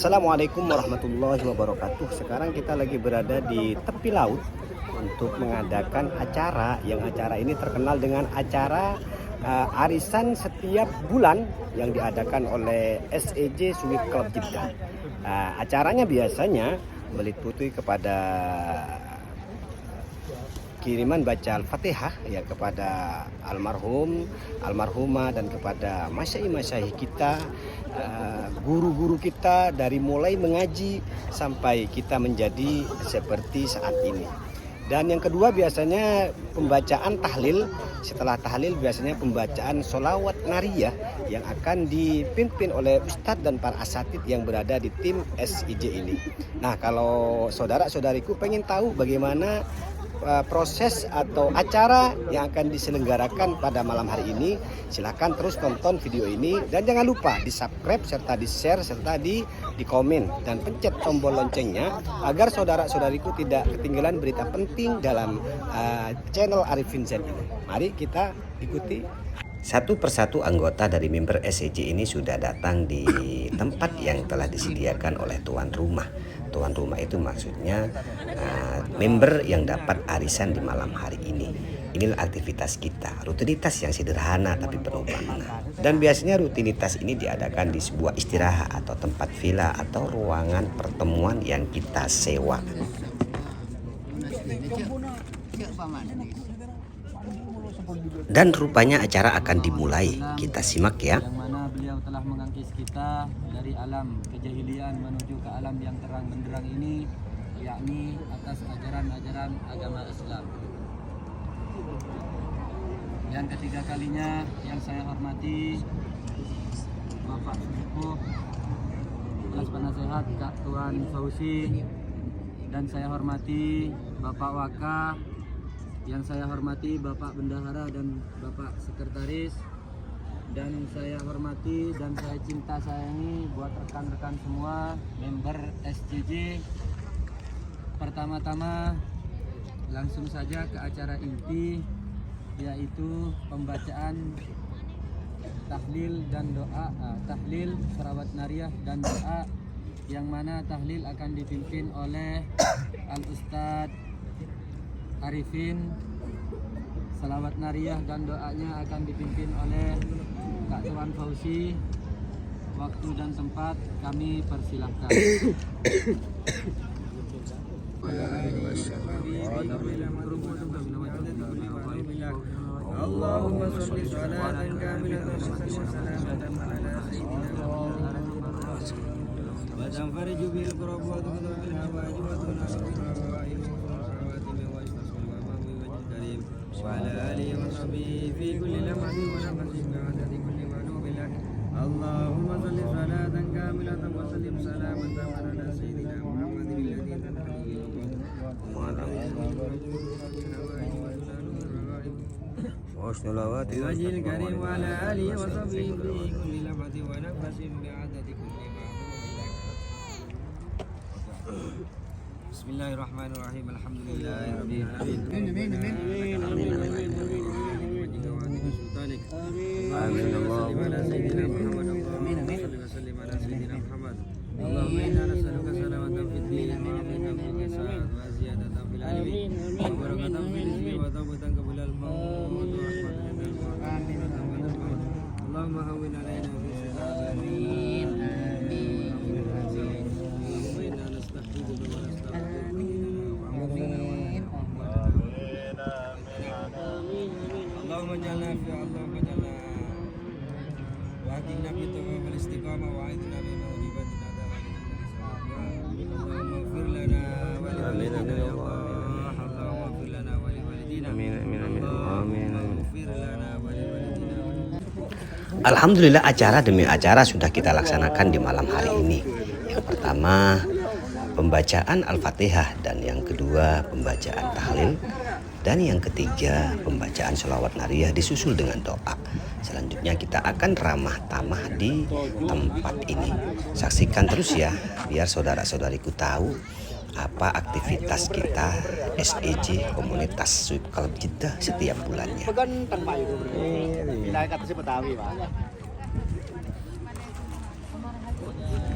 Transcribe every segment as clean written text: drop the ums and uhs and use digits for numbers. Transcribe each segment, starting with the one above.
Assalamualaikum warahmatullahi wabarakatuh. Sekarang kita lagi berada di tepi laut untuk mengadakan acara ini terkenal dengan acara arisan setiap bulan yang diadakan oleh SEJ Sweet Club Jeddah. Acaranya biasanya meliputi kepada kiriman baca Al-Fatihah ya kepada almarhum, almarhumah dan kepada masyayikh kita, guru-guru kita dari mulai mengaji sampai kita menjadi seperti saat ini. Dan yang kedua biasanya pembacaan tahlil. Setelah tahlil biasanya pembacaan sholawat nariyah yang akan dipimpin oleh ustadz dan para asatidz yang berada di tim SIJ ini. Nah, kalau saudara-saudariku pengen tahu bagaimana proses atau acara yang akan diselenggarakan pada malam hari ini, silahkan terus tonton video ini dan jangan lupa di subscribe serta di share serta di komen dan pencet tombol loncengnya agar saudara-saudariku tidak ketinggalan berita penting dalam channel Arifin Z ini. Mari kita ikuti. Satu persatu anggota dari member SEJ ini sudah datang di tempat yang telah disediakan oleh tuan rumah. Tuan rumah itu maksudnya member yang dapat arisan di malam hari ini. Inilah aktivitas kita, rutinitas yang sederhana tapi penuh makna. Dan biasanya rutinitas ini diadakan di sebuah istirahat atau tempat villa atau ruangan pertemuan yang kita sewa. Dan rupanya acara akan dimulai. Kita simak ya. Yang mana beliau telah mengangkis kita dari alam kejahilian menuju ke alam yang terang benderang ini, yakni atas ajaran-ajaran agama Islam. Yang ketiga kalinya yang saya hormati Bapak Sepuh Kelas Penasehat Kak Tuan Fauzi, dan saya hormati Bapak Waka, yang saya hormati Bapak Bendahara dan Bapak Sekretaris, dan saya hormati dan saya cinta sayangi buat rekan-rekan semua member SJJ. Pertama-tama langsung saja ke acara inti, yaitu pembacaan tahlil dan doa, tahlil, sholawat nariyah dan doa, yang mana tahlil akan dipimpin oleh Al-Ustadz Arifin. Salawat nariyah dan doanya akan dipimpin oleh Kak Tuan Fauzi. Waktu dan tempat kami persilahkan. Allahumma sholli sholatan kamilatan wa salamatan ala sayyidina wa tanfariju bil qurab wa tuqadu bil hawaij wa tunasu wa ala alihi wa sahbihi fi kulli lamatin wa nafasin ba'dati kulli ma'lum lak. Allahumma sholli sholatan kamilatan wa sallim salamatan ala sayyidina Muhammadin alladhi tanzilu wa ala wajhil karim wa ala alihi wa sahbihi fi kulli lamatin wa nafasin ba'dati kulli ma'lum lak. Bismillahirrahmanirrahim. Alhamdulillahirabbil alamin. Amin. Allahumma inna nas'aluka salamatan fid din wa afiyatan fil jasad wa ziyadatan fil ilmi wa barakatan fil rizqi wa tawbatan qabla al maut wa rahmatan min al-maut. Allahumma hawwin alaina fi amin. Allahumma inna nastaghfiruka wa Allahumma jalna fi Allahumma jalna wa atina fi tawab al-istiqamah wa aidna bi mawjibatin adab. Allahumma ighfir lana wa li walidina ya Allah. Allahumma ighfir lana wa li walidina. Amin. Ighfir lana wa li walidina. Alhamdulillah, acara demi acara sudah kita laksanakan di malam hari ini. Yang pertama pembacaan Al-Fatihah, dan yang kedua pembacaan tahlil, dan yang ketiga pembacaan sholawat nariyah disusul dengan doa. Selanjutnya kita akan ramah tamah di tempat ini. Saksikan terus ya biar saudara-saudariku tahu apa aktivitas kita SEJ Komunitas Sweet Club Jeddah setiap bulannya.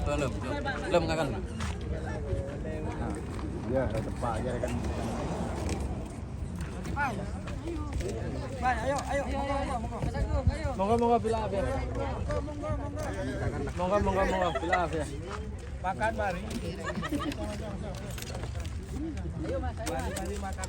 Belum kakak. Ya, tepat aja kan. Monggo bila ya. Monggo bila ya. Makan mari. Ayo Mas, Mari makan.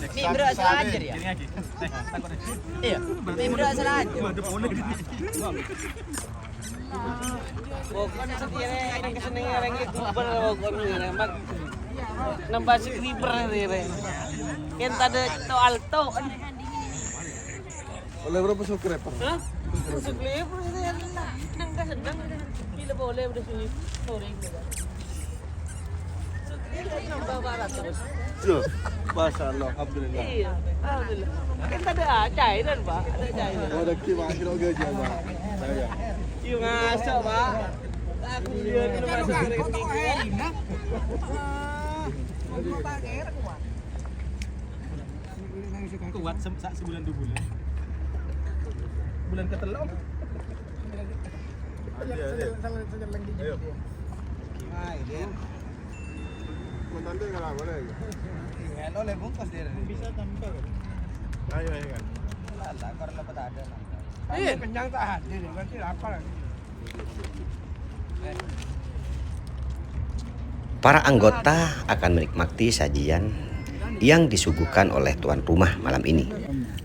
Ini berat salah aja ya? Iya, ini berat salah aja. Pokoknya sendiri ini kesenangan orang itu pokoknya nembak nambah skriper ini. Kan tadi to alto. Oleh berapa subscriber? Hah? Skriper itu ya. Nang ka sedang bila boleh udah sini sore ini. Nambah barat terus. Loh, masyaallah, alhamdulillah. Iya, alhamdulillah. Kan tadi cairan, Pak. Ada cairan. Oh, dah kira kira gaji apa? Saya. Iya ngaso, Pak. Aku dia di rumah sakit ini. Kuat sebulan 2 bulan. Bulan ke-3. Ayo. Kontante enggak boleh. Hello le bungkus dia. Bisa tambah. Ayo kan. Lah, kalau dapat ada. Iya. Kenyang tak hadir, berarti lapar. Para anggota akan menikmati sajian yang disuguhkan oleh tuan rumah malam ini.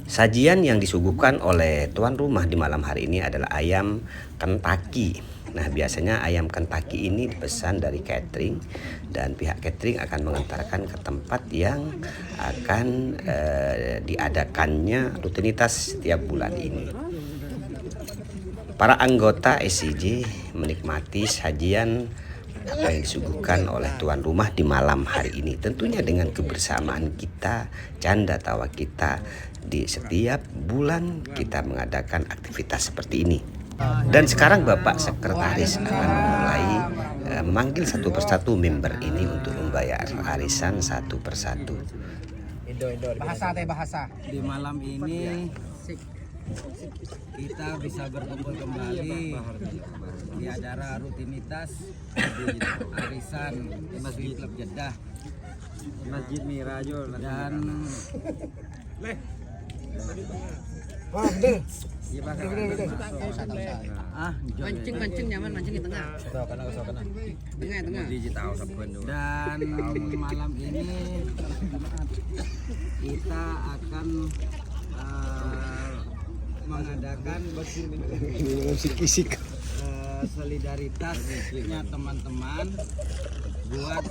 Sajian yang disuguhkan oleh tuan rumah di malam hari ini adalah ayam Kentucky. Nah, biasanya ayam Kentucky ini dipesan dari catering dan pihak catering akan mengantarkan ke tempat yang akan diadakannya rutinitas setiap bulan ini. Para anggota SCJ menikmati sajian apa yang disuguhkan oleh tuan rumah di malam hari ini, tentunya dengan kebersamaan kita, canda tawa kita. Di setiap bulan kita mengadakan aktivitas seperti ini. Dan sekarang Bapak Sekretaris akan memulai memanggil satu persatu member ini untuk membayar arisan satu persatu. Bahasa. Di malam ini kita bisa berkumpul kembali di acara rutinitas arisan di Masjid Klub Jeddah, Masjid Mirajo dan Mancing nyaman, mancing di tengah. Dan malam ini kita akan mengadakan solidaritasnya teman-teman buat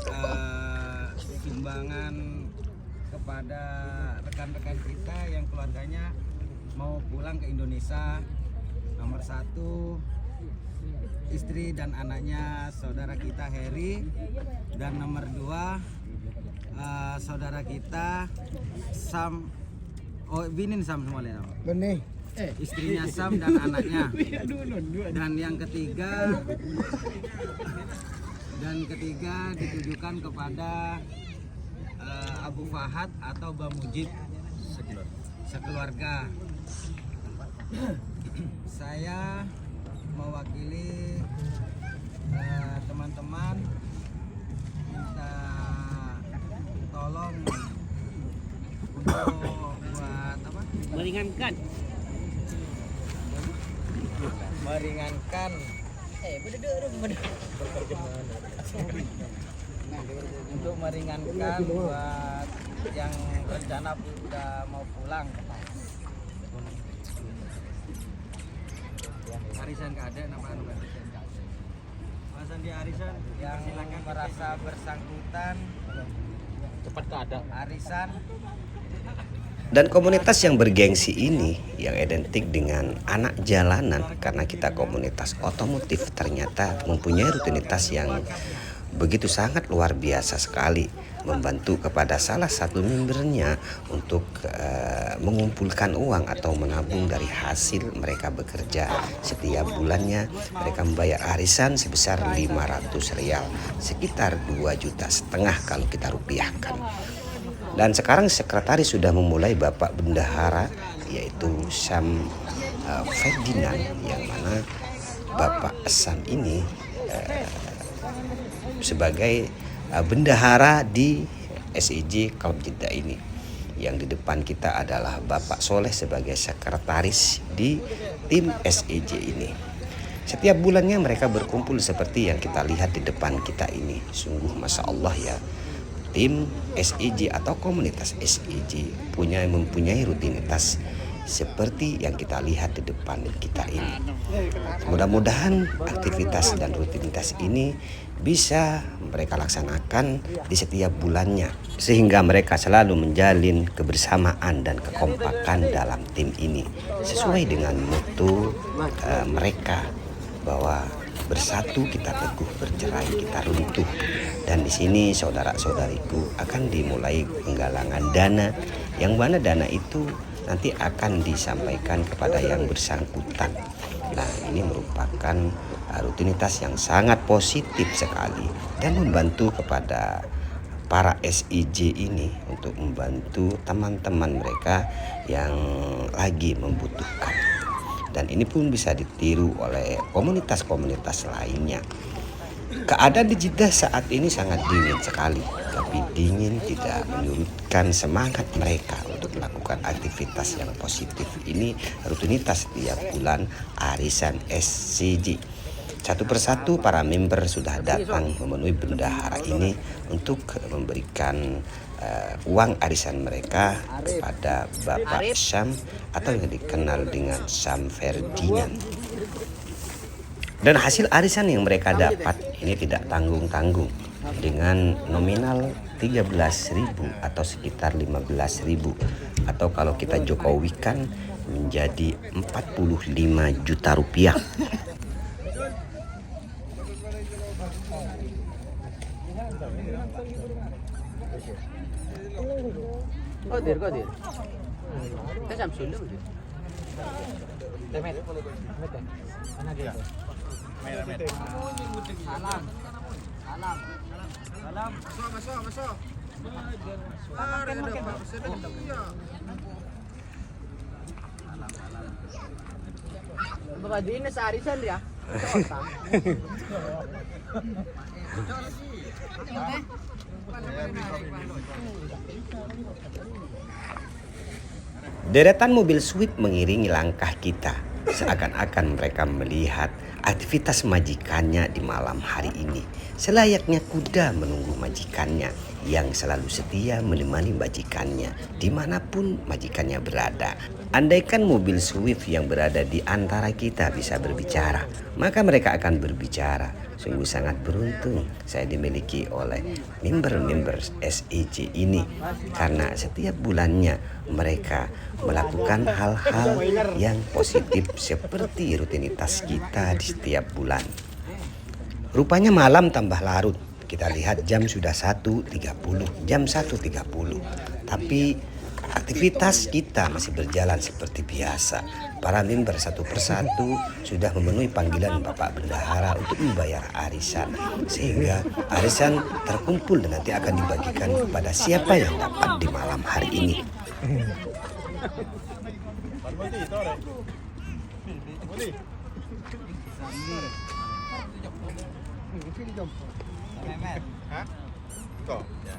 sumbangan kepada rekan-rekan kita yang keluarganya mau pulang ke Indonesia. Nomor 1 istri dan anaknya saudara kita Heri, dan nomor 2 saudara kita Sam. Oh, Binin Sam semua ya. Benih. Istrinya Sam dan anaknya. Dan yang ketiga ditujukan kepada Abu Fahad atau Bang Mujib sekeluarga. Saya mewakili teman-teman minta tolong untuk buat apa? Meringankan. Untuk meringankan buat yang rencana udah mau pulang. Arisan keadaan apa? Masa Sandi Arisan yang merasa bersangkutan Cepat keadaan. arisan Dan komunitas yang bergengsi ini yang identik dengan anak jalanan karena kita komunitas otomotif ternyata mempunyai rutinitas yang begitu sangat luar biasa sekali, membantu kepada salah satu membernya untuk mengumpulkan uang atau menabung dari hasil mereka bekerja. Setiap bulannya mereka membayar arisan sebesar 500 rial, sekitar 2,5 juta kalau kita rupiahkan. Dan sekarang sekretaris sudah memulai Bapak Bendahara, yaitu Sam Ferdinand, yang mana Bapak Sam ini sebagai bendahara di SIJ Kaum Cinta ini. Yang di depan kita adalah Bapak Soleh sebagai sekretaris di tim SIJ ini. Setiap bulannya mereka berkumpul seperti yang kita lihat di depan kita ini. Sungguh Masya Allah ya. Tim SIJ atau komunitas SIJ mempunyai rutinitas seperti yang kita lihat di depan kita ini. Mudah-mudahan aktivitas dan rutinitas ini bisa mereka laksanakan di setiap bulannya, sehingga mereka selalu menjalin kebersamaan dan kekompakan dalam tim ini sesuai dengan motto mereka bahwa bersatu kita teguh, bercerai kita runtuh. Dan di sini saudara-saudariku akan dimulai penggalangan dana, yang mana dana itu nanti akan disampaikan kepada yang bersangkutan. Nah, ini merupakan rutinitas yang sangat positif sekali dan membantu kepada para SIJ ini untuk membantu teman-teman mereka yang lagi membutuhkan. Dan ini pun bisa ditiru oleh komunitas-komunitas lainnya. Keadaan di Jeddah saat ini sangat dingin sekali, tapi dingin tidak menyurutkan semangat mereka untuk melakukan aktivitas yang positif. Ini rutinitas setiap bulan arisan SCJ. Satu persatu para member sudah datang memenuhi bendahara ini untuk memberikan uang arisan mereka kepada Bapak Sam atau yang dikenal dengan Sam Ferdinand. Dan hasil arisan yang mereka dapat ini tidak tanggung-tanggung, dengan nominal 13.000 atau sekitar 15.000, atau kalau kita jokowikan menjadi 45 juta rupiah. Qadir. Kita Samsul dulu. Demet. Mana dia? Salam. Masuk. Bapak Dina searisan dia. Deretan mobil sweep mengiringi langkah kita, seakan-akan mereka melihat aktivitas majikannya di malam hari ini. Selayaknya kuda menunggu majikannya yang selalu setia menemani majikannya dimanapun majikannya berada. Andaikan mobil Swift yang berada di antara kita bisa berbicara, maka mereka akan berbicara. Sungguh sangat beruntung saya dimiliki oleh member-member SIJ ini, karena setiap bulannya mereka melakukan hal-hal yang positif seperti rutinitas kita di setiap bulan. Rupanya malam tambah larut. Kita lihat jam sudah 1.30, jam 1.30. Tapi aktivitas kita masih berjalan seperti biasa. Para member satu persatu sudah memenuhi panggilan Bapak Bendahara untuk membayar arisan, sehingga arisan terkumpul dan nanti akan dibagikan kepada siapa yang dapat di malam hari ini. Hah? Kok? Ya.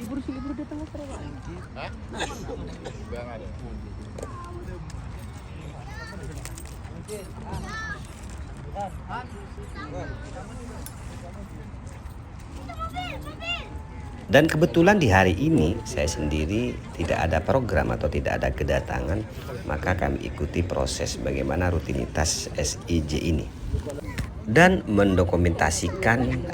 Libur datang ke Hah? Bang ada. Dan kebetulan di hari ini saya sendiri tidak ada program atau tidak ada kedatangan, maka kami ikuti proses bagaimana rutinitas SIJ ini dan mendokumentasikan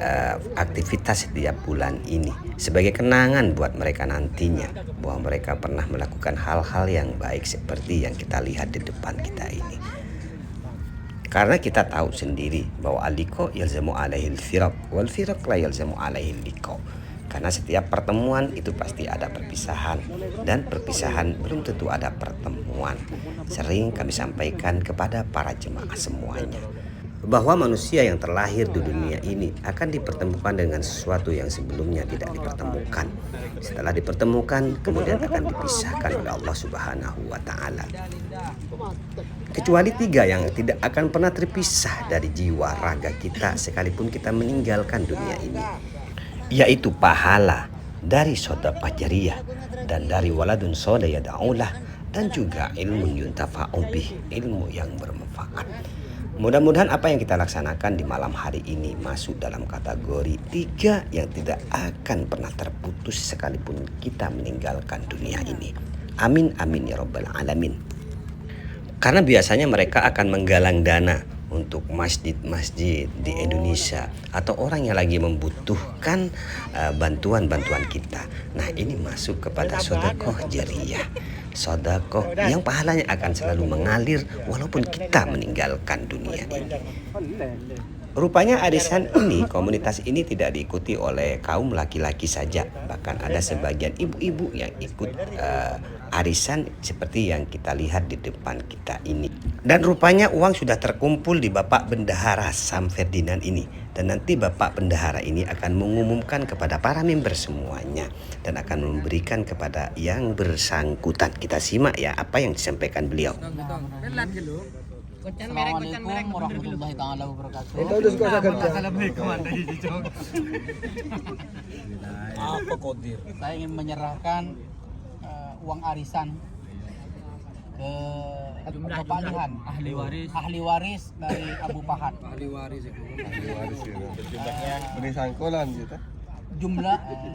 aktivitas setiap bulan ini sebagai kenangan buat mereka nantinya bahwa mereka pernah melakukan hal-hal yang baik seperti yang kita lihat di depan kita ini. Karena kita tahu sendiri bahwa al-liqa yalzamu alaihi al-firaq wal firaq la yalzamu alaihi al-liqa. Karena setiap pertemuan itu pasti ada perpisahan, dan perpisahan belum tentu ada pertemuan. Sering kami sampaikan kepada para jemaah semuanya bahwa manusia yang terlahir di dunia ini akan dipertemukan dengan sesuatu yang sebelumnya tidak dipertemukan. Setelah dipertemukan, kemudian akan dipisahkan oleh Allah Subhanahu wa Ta'ala. Kecuali 3 yang tidak akan pernah terpisah dari jiwa raga kita sekalipun kita meninggalkan dunia ini, yaitu pahala dari sedekah jariyah dan dari waladun sholih yad'ulah, dan juga ilmu yuntafa'u bih, ilmu yang bermanfaat. Mudah-mudahan apa yang kita laksanakan di malam hari ini masuk dalam kategori 3 yang tidak akan pernah terputus sekalipun kita meninggalkan dunia ini. Amin amin ya rabbal alamin. Karena biasanya mereka akan menggalang dana untuk masjid-masjid di Indonesia atau orang yang lagi membutuhkan bantuan-bantuan kita. Nah, ini masuk kepada sedekah jariyah. Sedekah yang pahalanya akan selalu mengalir walaupun kita meninggalkan dunia ini. Rupanya arisan ini, komunitas ini tidak diikuti oleh kaum laki-laki saja. Bahkan ada sebagian ibu-ibu yang ikut arisan seperti yang kita lihat di depan kita ini. Dan rupanya uang sudah terkumpul di Bapak Bendahara Sam Ferdinand ini. Dan nanti Bapak Bendahara ini akan mengumumkan kepada para member semuanya dan akan memberikan kepada yang bersangkutan. Kita simak ya apa yang disampaikan beliau. Assalamualaikum warahmatullahi taala wabarakatuh. Saya ingin menyerahkan uang arisan ke Bapak Lihan, ahli waris dari Abu Pahat. Beri sangkulan gitu.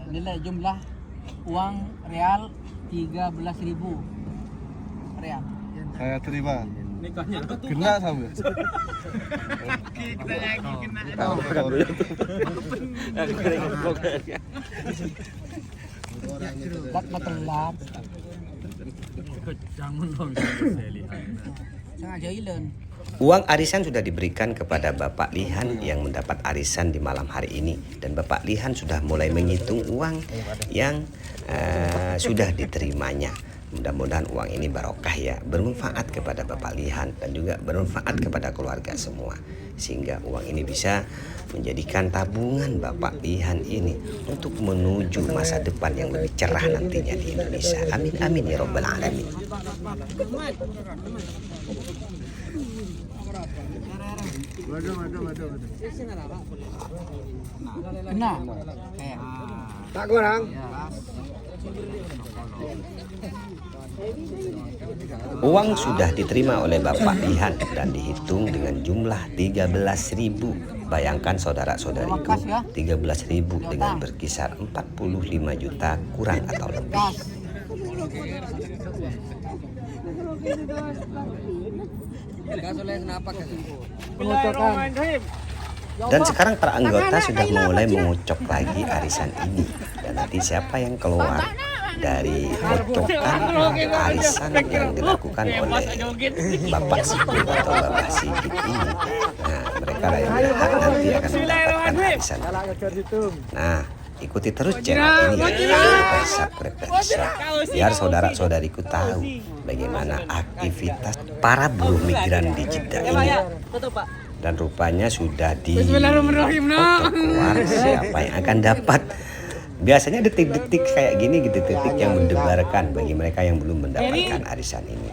Nilai jumlah uang real 13.000 real. Saya terima. Kena sambil. Telat. Sengaja ilen. Uang arisan sudah diberikan kepada Bapak Lihan yang mendapat arisan di malam hari ini, dan Bapak Lihan sudah mulai menghitung uang yang sudah diterimanya. Mudah-mudahan uang ini barokah ya, bermanfaat kepada Bapak Lihan dan juga bermanfaat kepada keluarga semua, sehingga uang ini bisa menjadikan tabungan Bapak Lihan ini untuk menuju masa depan yang lebih cerah nantinya di Indonesia. Amin amin ya rabbal alamin. Kena. Tak kurang. Uang sudah diterima oleh Bapak Lihan dan dihitung dengan jumlah 13.000. Bayangkan saudara-saudariku, 13.000 dengan berkisar 45 juta kurang atau lebih. Dan sekarang para anggota sudah mulai mengucok lagi arisan ini. Dan nanti siapa yang keluar dari kocokan arisan yang dilakukan oleh Bapak Sigit atau Bapak Sigit ini, nah mereka lah yang berhak nanti akan mendapatkan arisan. Nah, ikuti terus channel ini ya, subscribe dan share, biar saudara-saudariku tahu bagaimana aktivitas para buruh migran di Jeddah ini. Dan rupanya sudah keluar siapa yang akan dapat. Biasanya detik-detik kayak gini gitu, detik yang mendebarkan bagi mereka yang belum mendapatkan arisan ini.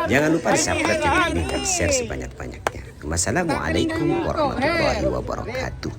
Jangan lupa di-subscribe channel ini dan share sebanyak-banyaknya. Wassalamualaikum warahmatullahi wabarakatuh.